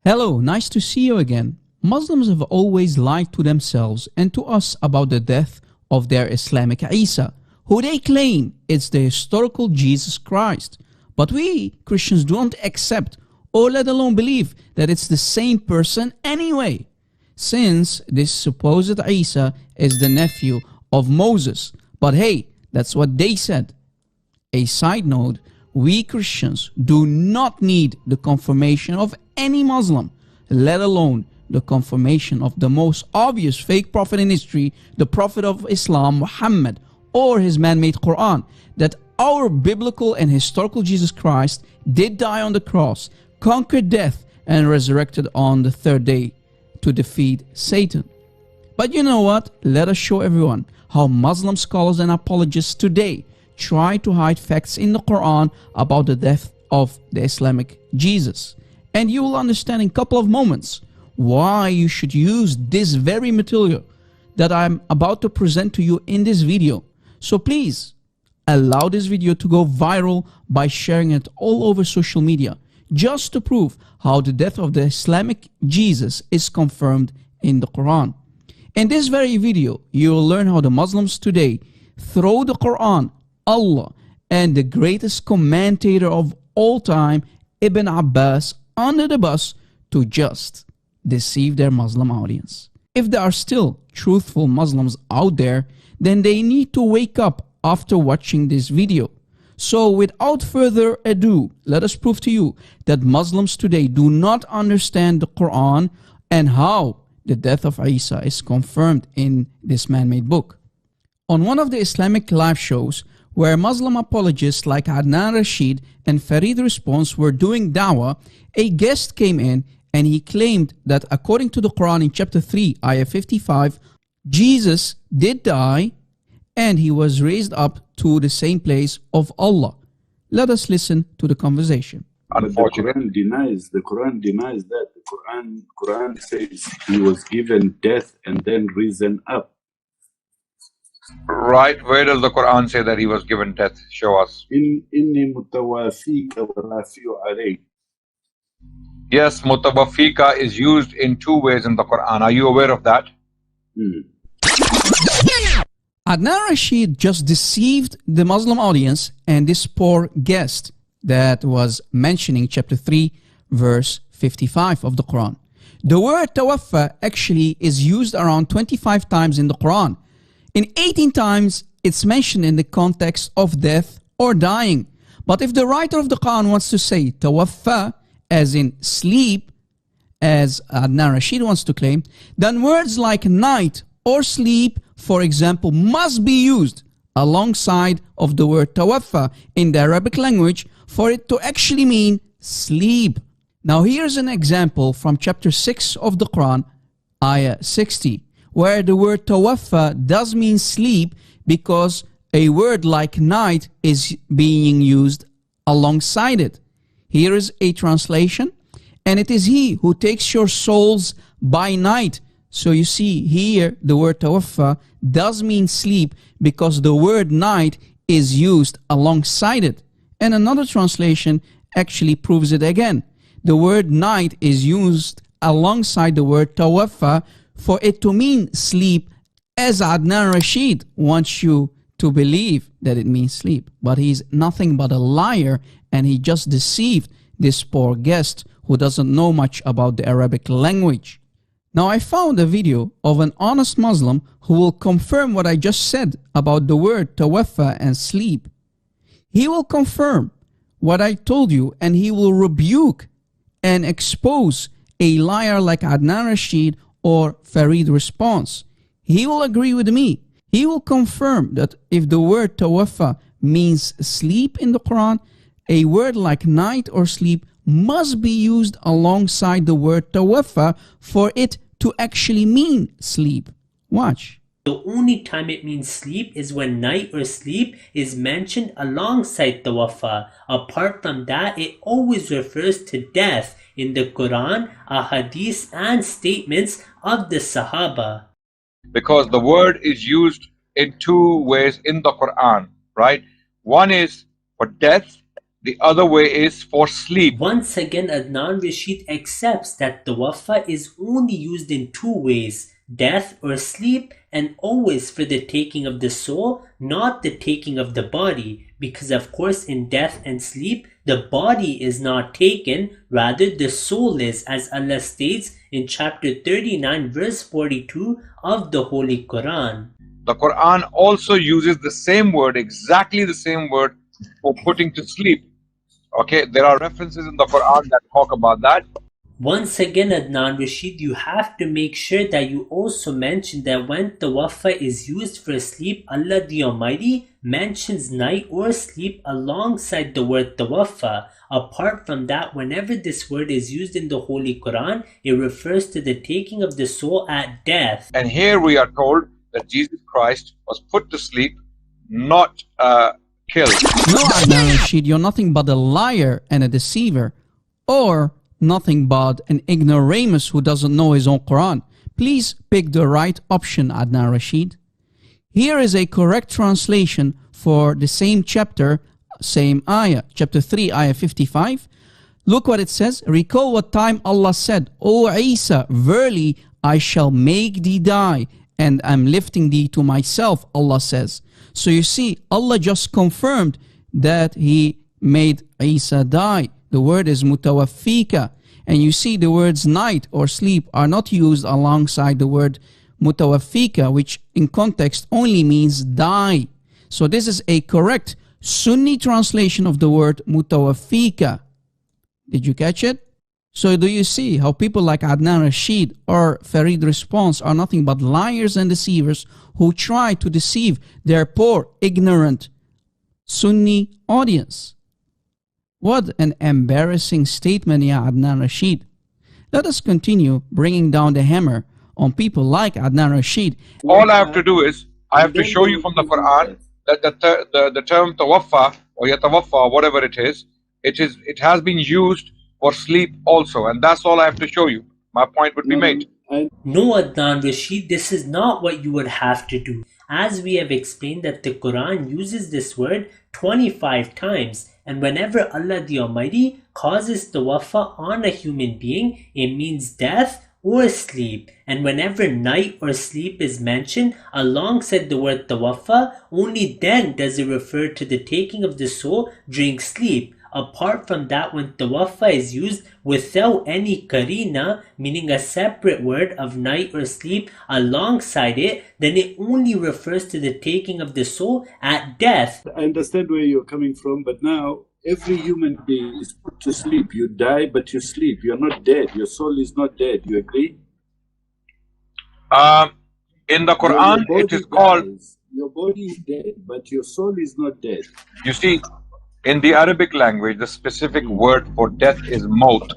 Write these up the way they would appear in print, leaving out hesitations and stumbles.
Hello, nice to see you again. Muslims have always lied to themselves and to us about the death of their Islamic Isa, who they claim is the historical Jesus Christ. But we, Christians, don't accept or let alone believe that it's the same person anyway, since this supposed Isa is the nephew of Moses. But hey, that's what they said. A side note, we Christians do not need the confirmation of any Muslim, let alone the confirmation of the most obvious fake prophet in history, the Prophet of Islam, Muhammad, or his man-made Qur'an, that our biblical and historical Jesus Christ did die on the cross, conquered death, and resurrected on the third day to defeat Satan. But you know what? Let us show everyone how Muslim scholars and apologists today try to hide facts in the Quran about the death of the Islamic Jesus. And you will understand in a couple of moments why you should use this very material that I'm about to present to you in this video. So please allow this video to go viral by sharing it all over social media, just to prove how the death of the Islamic Jesus is confirmed in the Quran. In this very video, you will learn how the Muslims today throw the Quran, Allah, and the greatest commentator of all time, Ibn Abbas, under the bus to just deceive their Muslim audience. If there are still truthful Muslims out there, then they need to wake up after watching this video. So without further ado, let us prove to you that Muslims today do not understand the Quran and how the death of Isa is confirmed in this man-made book. On one of the Islamic live shows, where Muslim apologists like Adnan Rashid and Farid Response were doing dawah, a guest came in and he claimed that according to the Quran in chapter 3, ayah 55, Jesus did die and he was raised up to the same place of Allah. Let us listen to the conversation. Unfortunately, the Quran denies that. The Quran says he was given death and then risen up. Right, where does the Quran say that he was given death? Show us. Inni mutawafika wa rafi'u alayk. Yes, mutawafika is used in two ways in the Quran. Are you aware of that? Adnan Rashid just deceived the Muslim audience and this poor guest that was mentioning chapter 3 verse 55 of the Quran. The word tawaffa actually is used around 25 times in the Quran. In 18 times it's mentioned in the context of death or dying. But if the writer of the Quran wants to say tawaffa as in sleep, as Adnan Rashid wants to claim, then words like night or sleep, for example, must be used alongside of the word tawaffa in the Arabic language for it to actually mean sleep. Now here's an example from chapter 6 of the Quran, ayah 60, where the word tawaffa does mean sleep because a word like night is being used alongside it. Here is a translation, and it is he who takes your souls by night. So you see here the word tawaffa does mean sleep because the word night is used alongside it. And another translation actually proves it again. The word night is used alongside the word tawaffa for it to mean sleep, as Adnan Rashid wants you to believe that it means sleep. But he's nothing but a liar, and he just deceived this poor guest who doesn't know much about the Arabic language. Now I found a video of an honest Muslim who will confirm what I just said about the word tawaffa and sleep. He will confirm what I told you, and he will rebuke and expose a liar like Adnan Rashid or Farid Response. He will agree with me. He will confirm that if the word tawaffa means sleep in the Quran, a word like night or sleep must be used alongside the word tawaffa for it to actually mean sleep. Watch. The only time it means sleep is when night or sleep is mentioned alongside tawaffa. Apart from that, it always refers to death in the Quran, ahadith, and statements of the Sahaba. Because the word is used in two ways in the Quran, right? One is for death, The other way is for sleep. Once again, Adnan Rashid accepts that tawaffa is only used in two ways, death or sleep, and always for the taking of the soul, not the taking of the body, because of course in death and sleep, the body is not taken, rather the soul is, as Allah states in chapter 39 verse 42 of the Holy Quran. The Quran also uses the same word, exactly the same word, for putting to sleep. Okay, there are references in the Quran that talk about that. Once again, Adnan Rashid, you have to make sure that you also mention that when tawaffa is used for sleep, Allah the Almighty mentions night or sleep alongside the word tawaffa. Apart from that, whenever this word is used in the Holy Quran, it refers to the taking of the soul at death. And here we are told that Jesus Christ was put to sleep, not killed. No, Adnan Rashid, you're nothing but a liar and a deceiver, or nothing but an ignoramus who doesn't know his own Quran. Please pick the right option, Adnan Rashid. Here is a correct translation for the same chapter, same ayah, chapter 3, ayah 55. Look what it says. Recall what time Allah said, O Isa, verily I shall make thee die, and I'm lifting thee to myself, Allah says. So you see, Allah just confirmed that He made Isa die. The word is mutawaffika. And you see the words night or sleep are not used alongside the word mutawaffika, which in context only means die. So this is a correct Sunni translation of the word mutawaffika. Did you catch it? So do you see how people like Adnan Rashid or Farid Response are nothing but liars and deceivers who try to deceive their poor, ignorant Sunni audience? What an embarrassing statement, ya Adnan Rashid. Let us continue bringing down the hammer on people like Adnan Rashid. All I have to do is, I have to show you from the Quran that the term tawaffa or yatawaffa or whatever it has been used for sleep also, and that's all I have to show you. My point would be made. No, Adnan Rashid, this is not what you would have to do. As we have explained that the Quran uses this word 25 times, and whenever Allah the Almighty causes tawaffa on a human being, it means death or sleep. And whenever night or sleep is mentioned alongside the word tawaffa, only then does it refer to the taking of the soul during sleep. Apart from that, when tawaffa is used without any karina, meaning a separate word of night or sleep alongside it, then it only refers to the taking of the soul at death. I understand where you're coming from, but now every human being is put to sleep. You die, but you sleep. You're not dead. Your soul is not dead. You agree? In the Quran, it is called... Your body is dead, but your soul is not dead. You see, in the Arabic language, the specific word for death is maut.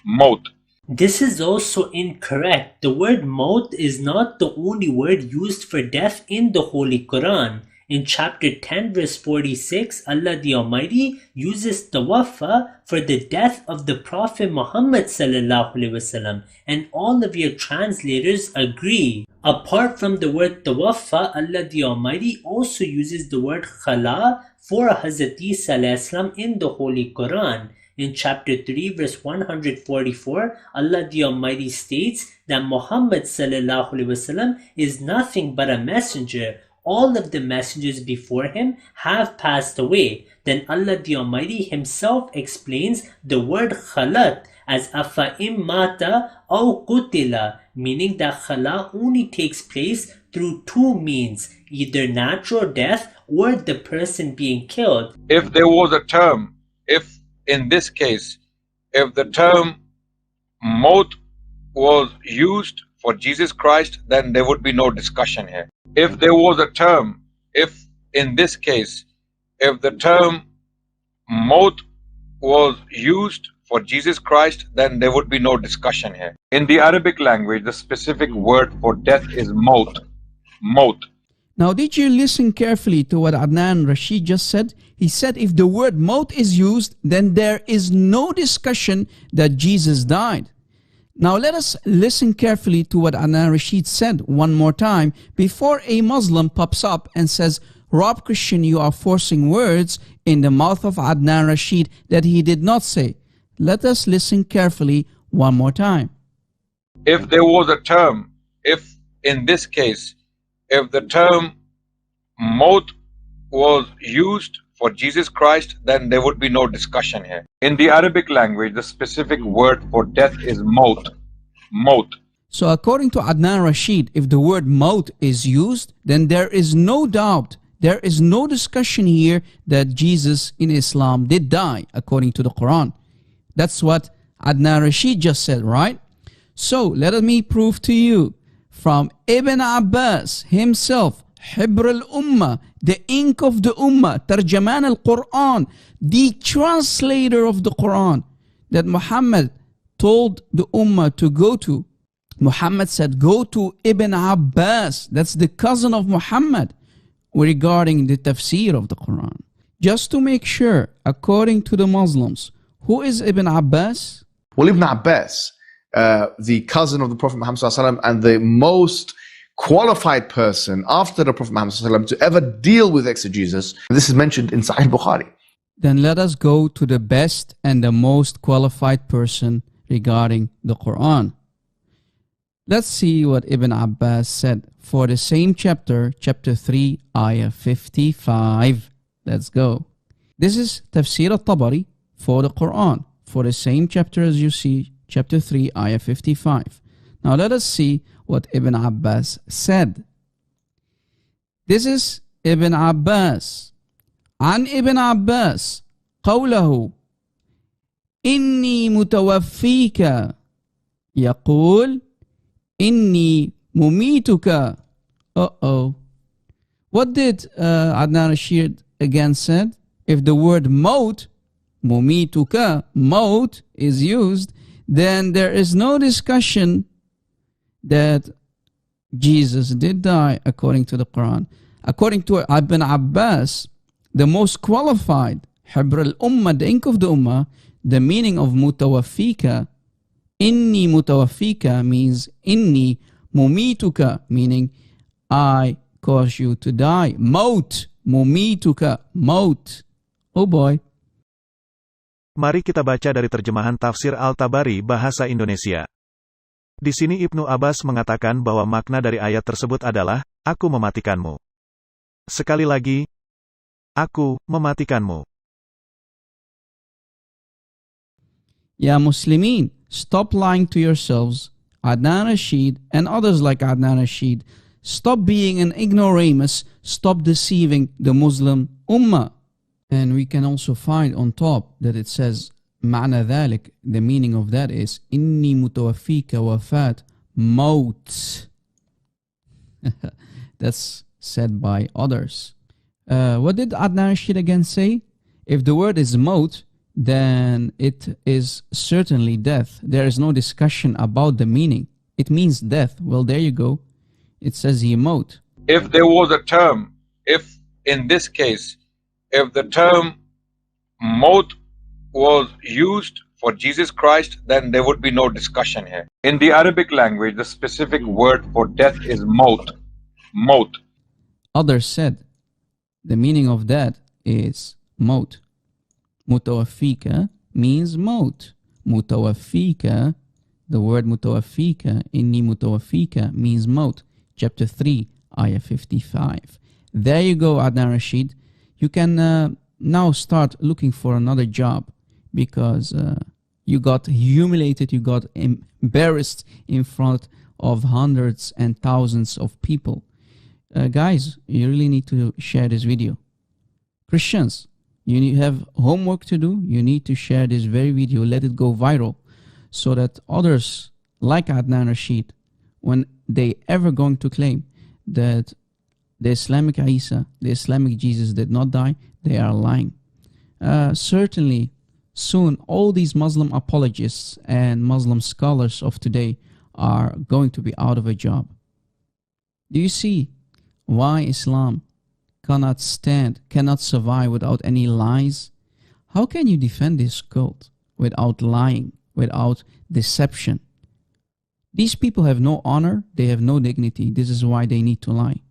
Maut. This is also incorrect. The word maut is not the only word used for death in the Holy Quran. In chapter 10 verse 46, Allah the Almighty uses tawaffa for the death of the Prophet Muhammad sallallahu alaihi wasallam, and all of your translators agree. Apart from the word tawaffa, Allah the Almighty also uses the word khala for Hazrat Isa alayhi salam in the Holy Quran. In chapter 3 verse 144, Allah the Almighty states that Muhammad sallallahu alaihi wasallam is nothing but a messenger. All of the messengers before him have passed away. Then Allah the Almighty Himself explains the word khalat as afa'im mata aw qutila, meaning that khala only takes place through two means, either natural death or the person being killed. If there was a term, if in this case, if the term maut was used for Jesus Christ, then there would be no discussion here. If there was a term, if in this case, if the term maut was used for Jesus Christ, then there would be no discussion here. In the Arabic language, the specific word for death is maut. Maut. Now, did you listen carefully to what Adnan Rashid just said? He said if the word maut is used, then there is no discussion that Jesus died. Now let us listen carefully to what Adnan Rashid said one more time before a Muslim pops up and says, Rob Christian, you are forcing words in the mouth of Adnan Rashid that he did not say. Let us listen carefully one more time. If there was a term, if in this case, if the term Maut was used for Jesus Christ, then there would be no discussion here. In the Arabic language, the specific word for death is Maut. Maut. So according to Adnan Rashid, if the word Maut is used, then there is no doubt, there is no discussion here that Jesus in Islam did die according to the Quran. That's what Adnan Rashid just said, right? So let me prove to you from Ibn Abbas himself, Hibr al-Ummah, the ink of the Ummah, Tarjaman al-Quran, the translator of the Quran, that Muhammad told the Ummah to go to. Muhammad said, go to Ibn Abbas, that's the cousin of Muhammad, regarding the tafsir of the Quran. Just to make sure, according to the Muslims, who is Ibn Abbas? Well, Ibn Abbas, the cousin of the Prophet Muhammad ﷺ, and the most qualified person after the Prophet Muhammad ﷺ to ever deal with exegesis. This is mentioned in Sahih Bukhari. Then let us go to the best and the most qualified person regarding the Quran. Let's see what Ibn Abbas said for the same chapter, chapter 3, ayah 55. Let's go. This is Tafsir al-Tabari for the Quran, for the same chapter as you see, chapter 3, ayah 55. Now let us see what Ibn Abbas said. This is Ibn Abbas. عن ابن عباس قوله إني متوفيك يقول إني مميتك. Uh-oh. What did Adnan Rashid again said? If the word maut, mumituka, maut, is used, then there is no discussion that Jesus did die according to the Quran. According to Ibn Abbas, the most qualified, Hibr al-Ummah, the ink of the Ummah, the meaning of mutawafika, inni mutawafika means inni mumituka, meaning I cause you to die. Maut, mumituka, maut. Oh boy. Mari kita baca dari terjemahan tafsir Al-Tabari bahasa Indonesia. Di sini Ibnu Abbas mengatakan bahwa makna dari ayat tersebut adalah, aku mematikanmu. Sekali lagi, aku mematikanmu. Ya Muslimin, stop lying to yourselves. Adnan Rashid and others like Adnan Rashid, stop being an ignoramus, stop deceiving the Muslim Ummah. And we can also find on top that it says, معنى ذلك, the meaning of that is, إني متوفيك وفاة موت. That's said by others. What did Adnan Rashid again say? If the word is maut, then it is certainly death. There is no discussion about the meaning. It means death. Well, there you go. It says he maut. If there was a term, if in this case, if the term Maut was used for Jesus Christ, then there would be no discussion here. In the Arabic language, the specific word for death is Maut. Maut. Others said the meaning of that is maut. Mutawafika means maut. Mutawafika, the word mutawafika, inni mutawafika, means maut. Chapter 3, ayah 55. There you go, Adnan Rashid. You can now start looking for another job because you got humiliated, you got embarrassed in front of hundreds and thousands of people. Guys, you really need to share this video. Christians, you have homework to do. You need to share this very video, let it go viral, so that others like Adnan Rashid, when they ever going to claim that the Islamic Isa, the Islamic Jesus did not die, they are lying. Certainly, soon all these Muslim apologists and Muslim scholars of today are going to be out of a job. Do you see why Islam cannot stand, cannot survive without any lies? How can you defend this cult without lying, without deception? These people have no honor, they have no dignity. This is why they need to lie.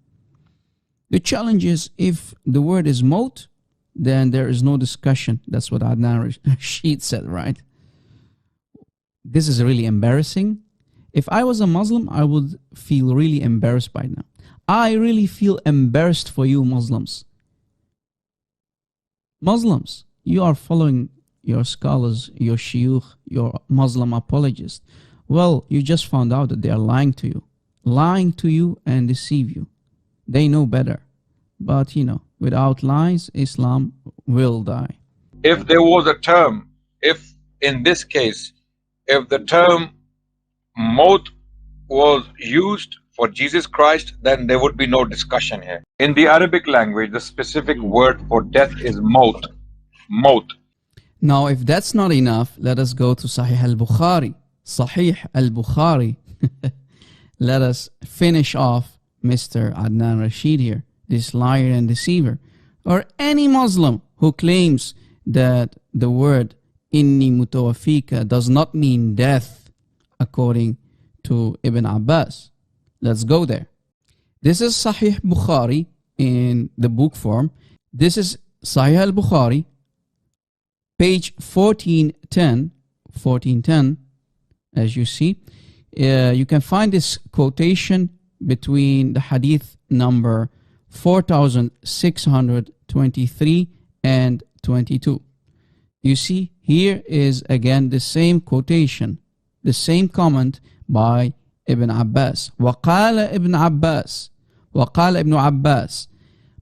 The challenge is, if the word is maut, then there is no discussion. That's what Adnan Rashid said, right? This is really embarrassing. If I was a Muslim, I would feel really embarrassed by now. I really feel embarrassed for you Muslims. Muslims, you are following your scholars, your shuyukh, your Muslim apologists. Well, you just found out that they are lying to you and deceive you. They know better. But, without lies, Islam will die. If there was a term, if in this case, if the term maut was used for Jesus Christ, then there would be no discussion here. In the Arabic language, the specific word for death is maut. Maut. Now, if that's not enough, let us go to Sahih al-Bukhari. Sahih al-Bukhari. Let us finish off Mr. Adnan Rashid here, this liar and deceiver. Or any Muslim who claims that the word inni mutawafika does not mean death, according to Ibn Abbas. Let's go there. This is Sahih Bukhari in the book form. This is Sahih al-Bukhari, page 1410, as you see. You can find this quotation between the hadith number 4623 and 22. You see, here is again the same quotation, the same comment by Ibn Abbas. وقال ابن عباس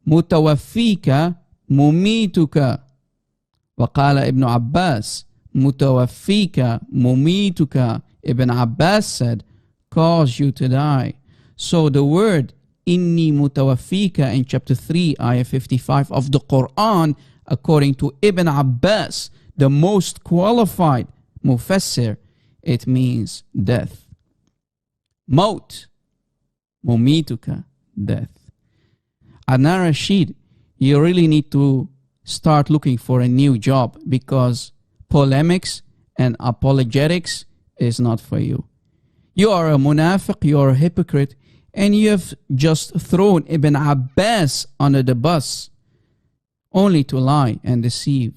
متوفيك مميتك. وقال ابن عباس متوفيك مميتك. Ibn Abbas said, cause you to die. So the word inni mutawaffika in chapter 3, ayah 55 of the Qur'an, according to Ibn Abbas, the most qualified mufassir, it means death. Maut, mumituka, death. Adnan Rashid, you really need to start looking for a new job, because polemics and apologetics is not for you. You are a munafiq, you are a hypocrite, and you have just thrown Ibn Abbas under the bus only to lie and deceive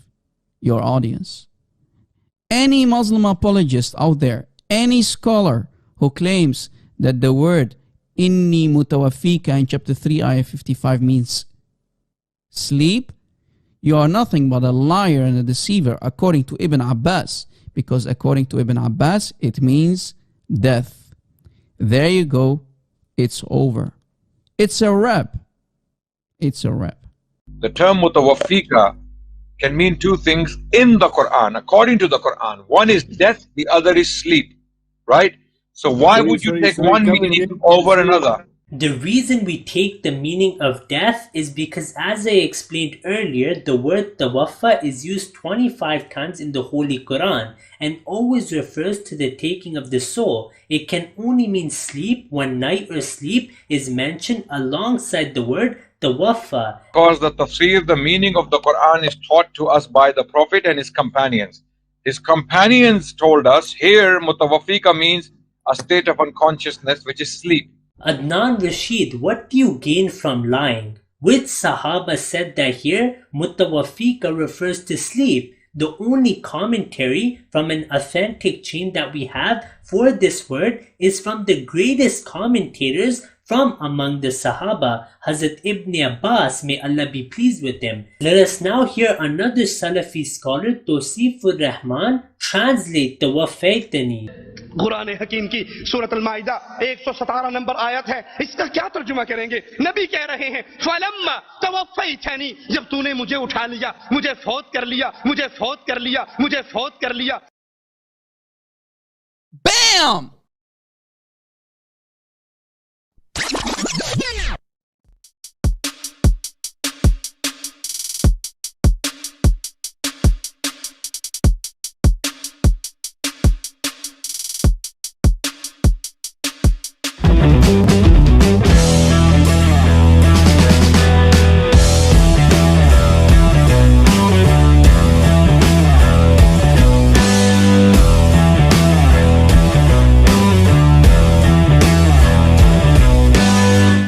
your audience. Any Muslim apologist out there, any scholar who claims that the word inni mutawaffika in chapter 3 ayah 55 means sleep, you are nothing but a liar and a deceiver according to Ibn Abbas, because according to Ibn Abbas it means death. There you go. It's over. It's a wrap. It's a wrap. The term mutawaffika can mean two things in the Quran, according to the Quran. One is death, the other is sleep, right? So why would you take one meaning over another? The reason we take the meaning of death is because, as I explained earlier, the word tawaffa is used 25 times in the Holy Quran and always refers to the taking of the soul. It can only mean sleep when night or sleep is mentioned alongside the word tawaffa. Because the tafsir, the meaning of the Quran, is taught to us by the Prophet and his companions. His companions told us here mutawaffika means a state of unconsciousness, which is sleep. Adnan Rashid, what do you gain from lying? Which Sahaba said that here mutawaffika refers to sleep? The only commentary from an authentic chain that we have for this word is from the greatest commentators from among the Sahaba, Hazrat Ibn Abbas, may Allah be pleased with him. Let us now hear another Salafi scholar, Tosifur Rahman, translate the Wafaitani. Quran हकीम की सूरत अल-माइदा 117 number आयत है, इसका क्या तर्जुमा करेंगे? नबी कह रहे हैं फलम्मा तवफ़ैतनी, जब तूने मुझे उठा लिया, मुझे फौत कर लिया, मुझे फौत कर लिया, मुझे फौत कर लिया. Bam!